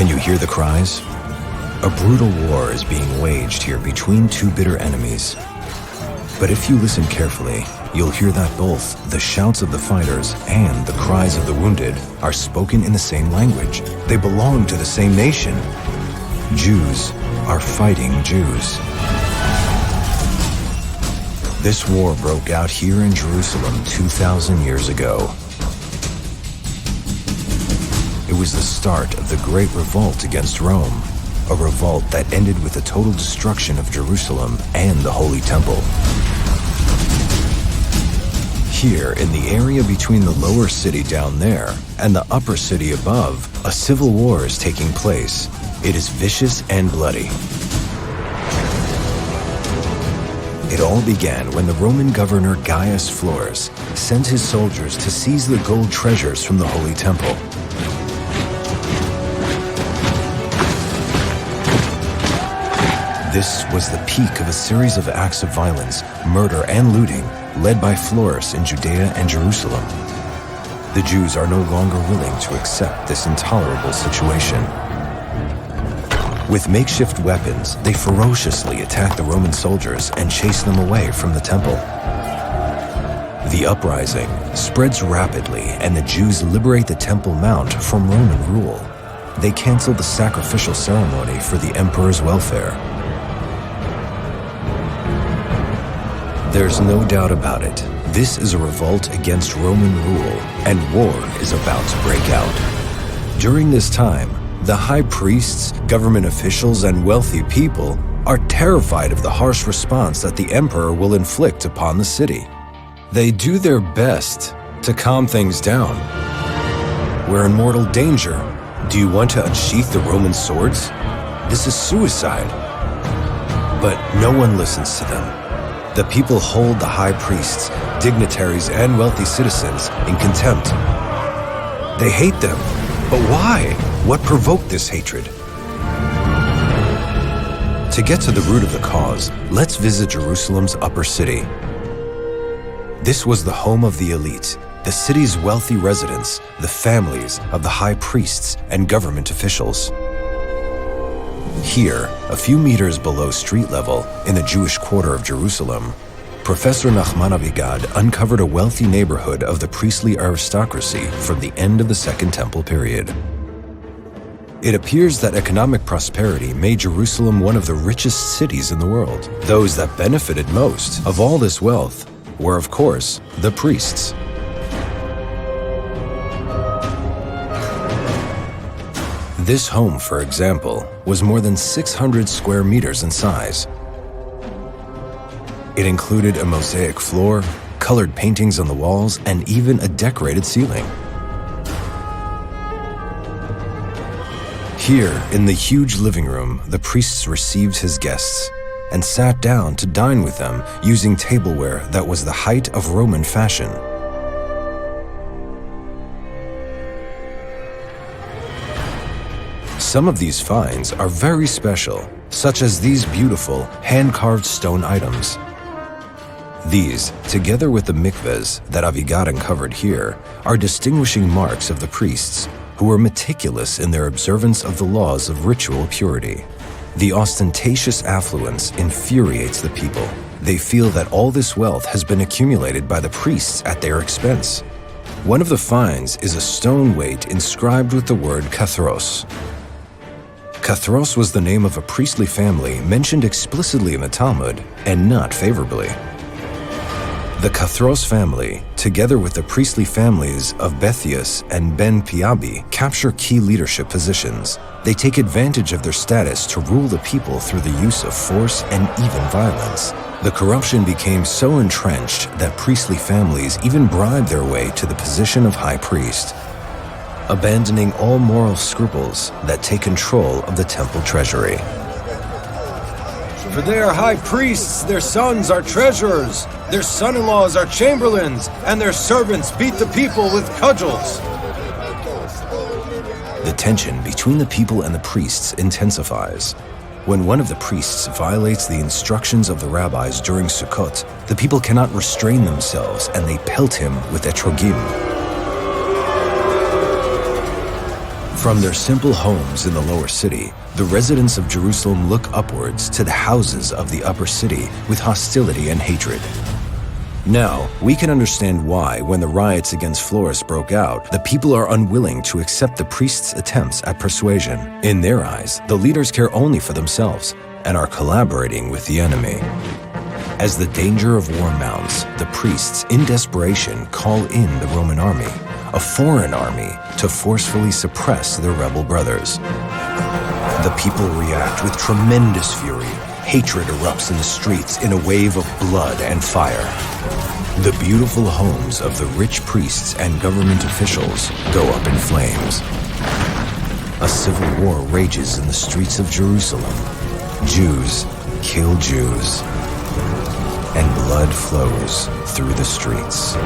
Can you hear the cries? A brutal war is being waged here between two bitter enemies. But if you listen carefully, you'll hear that both the shouts of the fighters and the cries of the wounded are spoken in the same language. They belong to the same nation. Jews are fighting Jews. This war broke out here in Jerusalem 2,000 years ago. It was the start of the Great Revolt against Rome, a revolt that ended with the total destruction of Jerusalem and the Holy Temple. Here, in the area between the lower city down there and the upper city above, a civil war is taking place. It is vicious and bloody. It all began when the Roman governor Gaius Florus sent his soldiers to seize the gold treasures from the Holy Temple. This was the peak of a series of acts of violence, murder, and looting led by Florus in Judea and Jerusalem. The Jews are no longer willing to accept this intolerable situation. With makeshift weapons, they ferociously attack the Roman soldiers and chase them away from the temple. The uprising spreads rapidly, and the Jews liberate the Temple Mount from Roman rule. They cancel the sacrificial ceremony for the emperor's welfare. There's no doubt about it. This is a revolt against Roman rule, and war is about to break out. During this time, the high priests, government officials, and wealthy people are terrified of the harsh response that the emperor will inflict upon the city. They do their best to calm things down. We're in mortal danger. Do you want to unsheath the Roman swords? This is suicide. But no one listens to them. The people hold the high priests, dignitaries, and wealthy citizens in contempt. They hate them. But why? What provoked this hatred? To get to the root of the cause, let's visit Jerusalem's upper city. This was the home of the elite, the city's wealthy residents, the families of the high priests and government officials. Here, a few meters below street level, in the Jewish quarter of Jerusalem, Professor Nachman Avigad uncovered a wealthy neighborhood of the priestly aristocracy from the end of the Second Temple period. It appears that economic prosperity made Jerusalem one of the richest cities in the world. Those that benefited most of all this wealth were, of course, the priests. This home, for example, was more than 600 square meters in size. It included a mosaic floor, colored paintings on the walls, and even a decorated ceiling. Here, in the huge living room, the priests received his guests and sat down to dine with them using tableware that was the height of Roman fashion. Some of these finds are very special, such as these beautiful, hand-carved stone items. These, together with the mikvahs that Avigad uncovered here, are distinguishing marks of the priests, who were meticulous in their observance of the laws of ritual purity. The ostentatious affluence infuriates the people. They feel that all this wealth has been accumulated by the priests at their expense. One of the finds is a stone weight inscribed with the word Kathros. Kathros was the name of a priestly family mentioned explicitly in the Talmud, and not favorably. The Kathros family, together with the priestly families of Bethius and Ben Piabi, capture key leadership positions. They take advantage of their status to rule the people through the use of force and even violence. The corruption became so entrenched that priestly families even bribed their way to the position of high priest, abandoning all moral scruples that take control of the temple treasury. For they are high priests, their sons are treasurers, their son-in-laws are chamberlains, and their servants beat the people with cudgels. The tension between the people and the priests intensifies. When one of the priests violates the instructions of the rabbis during Sukkot, the people cannot restrain themselves and they pelt him with etrogim. From their simple homes in the lower city, the residents of Jerusalem look upwards to the houses of the upper city with hostility and hatred. Now, we can understand why, when the riots against Florus broke out, the people are unwilling to accept the priests' attempts at persuasion. In their eyes, the leaders care only for themselves and are collaborating with the enemy. As the danger of war mounts, the priests, in desperation, call in the Roman army, a foreign army, to forcefully suppress their rebel brothers. The people react with tremendous fury. Hatred erupts in the streets in a wave of blood and fire. The beautiful homes of the rich priests and government officials go up in flames. A civil war rages in the streets of Jerusalem. Jews kill Jews, and blood flows through the streets.